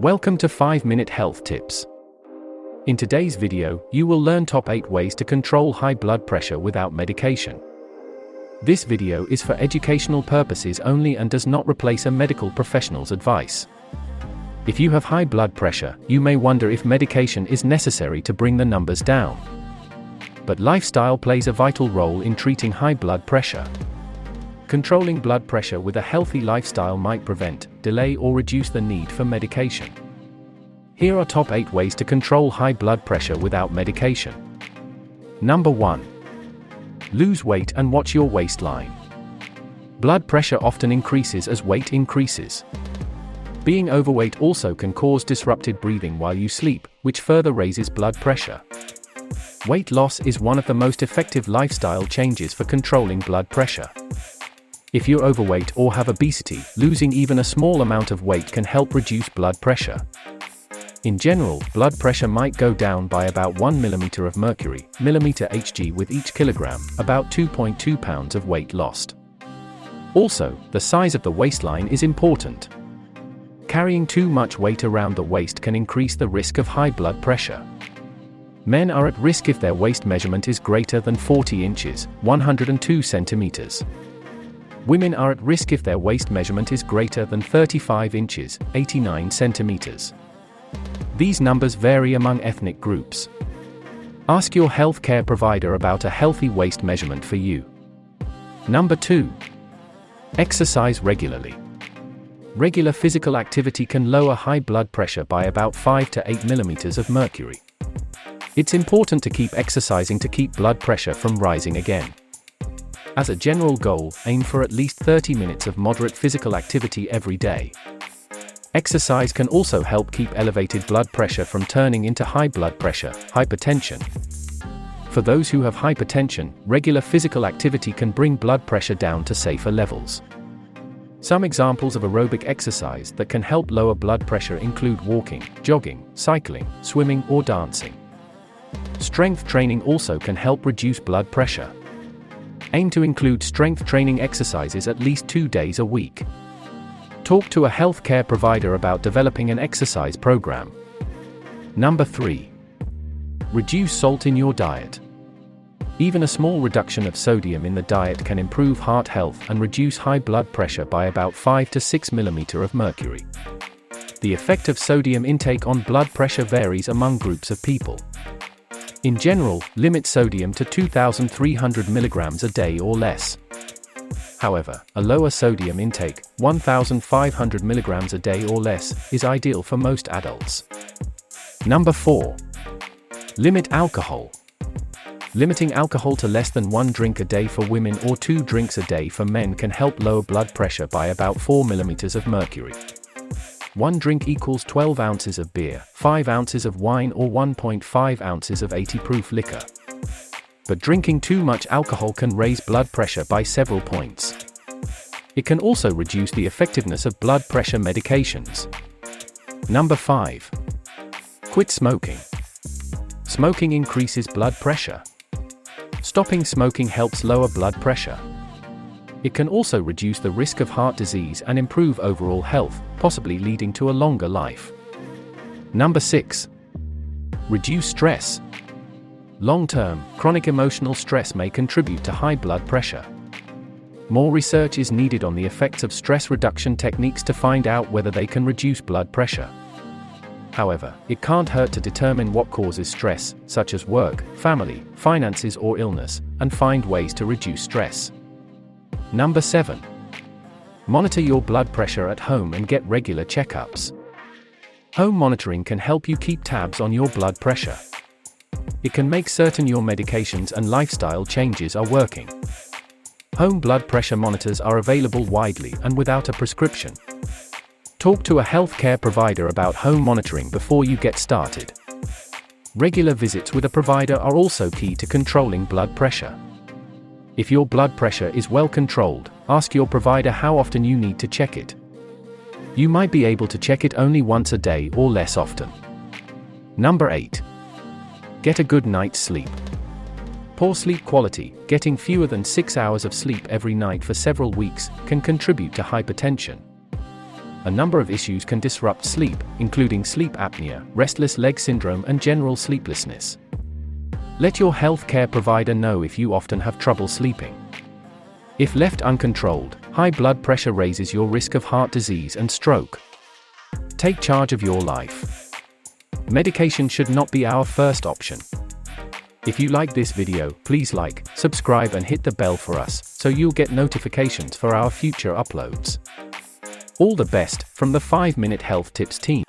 Welcome to 5-Minute Health Tips. In today's video, you will learn top 8 ways to control high blood pressure without medication. This video is for educational purposes only and does not replace a medical professional's advice. If you have high blood pressure, you may wonder if medication is necessary to bring the numbers down. But lifestyle plays a vital role in treating high blood pressure. Controlling blood pressure with a healthy lifestyle might prevent, delay or reduce the need for medication. Here are top 8 ways to control high blood pressure without medication. Number 1. Lose weight and watch your waistline. Blood pressure often increases as weight increases. Being overweight also can cause disrupted breathing while you sleep, which further raises blood pressure. Weight loss is one of the most effective lifestyle changes for controlling blood pressure. If you're overweight or have obesity, losing even a small amount of weight can help reduce blood pressure. In general, blood pressure might go down by about 1 mm of mercury, mmHg with each kilogram, about 2.2 pounds of weight lost. Also, the size of the waistline is important. Carrying too much weight around the waist can increase the risk of high blood pressure. Men are at risk if their waist measurement is greater than 40 inches, 102 centimeters. Women are at risk if their waist measurement is greater than 35 inches, 89 centimeters. These numbers vary among ethnic groups. Ask your healthcare provider about a healthy waist measurement for you. Number 2. Exercise regularly. Regular physical activity can lower high blood pressure by about 5 to 8 mm of mercury. It's important to keep exercising to keep blood pressure from rising again. As a general goal, aim for at least 30 minutes of moderate physical activity every day. Exercise can also help keep elevated blood pressure from turning into high blood pressure, hypertension. For those who have hypertension, regular physical activity can bring blood pressure down to safer levels. Some examples of aerobic exercise that can help lower blood pressure include walking, jogging, cycling, swimming or dancing. Strength training also can help reduce blood pressure. Aim to include strength training exercises at least 2 days a week. Talk to a healthcare provider about developing an exercise program. Number 3. Reduce salt in your diet. Even a small reduction of sodium in the diet can improve heart health and reduce high blood pressure by about 5 to 6 mm of mercury. The effect of sodium intake on blood pressure varies among groups of people. In general, limit sodium to 2,300 mg a day or less. However, a lower sodium intake, 1,500 mg a day or less, is ideal for most adults. Number 4. Limit alcohol. Limiting alcohol to less than 1 drink a day for women or 2 drinks a day for men can help lower blood pressure by about 4 mm of mercury. 1 drink equals 12 ounces of beer, 5 ounces of wine or 1.5 ounces of 80-proof liquor. But drinking too much alcohol can raise blood pressure by several points. It can also reduce the effectiveness of blood pressure medications. Number 5. Quit smoking. Smoking increases blood pressure. Stopping smoking helps lower blood pressure. It can also reduce the risk of heart disease and improve overall health, possibly leading to a longer life. Number 6. Reduce stress. Long-term, chronic emotional stress may contribute to high blood pressure. More research is needed on the effects of stress reduction techniques to find out whether they can reduce blood pressure. However, it can't hurt to determine what causes stress, such as work, family, finances or illness, and find ways to reduce stress. Number 7. Monitor your blood pressure at home and get regular checkups. Home monitoring can help you keep tabs on your blood pressure. It can make certain your medications and lifestyle changes are working. Home blood pressure monitors are available widely and without a prescription. Talk to a healthcare provider about home monitoring before you get started. Regular visits with a provider are also key to controlling blood pressure. If your blood pressure is well controlled, ask your provider how often you need to check it. You might be able to check it only once a day or less often. Number 8. Get a good night's sleep. Poor sleep quality, getting fewer than 6 hours of sleep every night for several weeks, can contribute to hypertension. A number of issues can disrupt sleep, including sleep apnea, restless leg syndrome, and general sleeplessness. Let your healthcare provider know if you often have trouble sleeping. If left uncontrolled, high blood pressure raises your risk of heart disease and stroke. Take charge of your life. Medication should not be our first option. If you like this video, please like, subscribe and hit the bell for us, so you'll get notifications for our future uploads. All the best from the 5-Minute Health Tips team.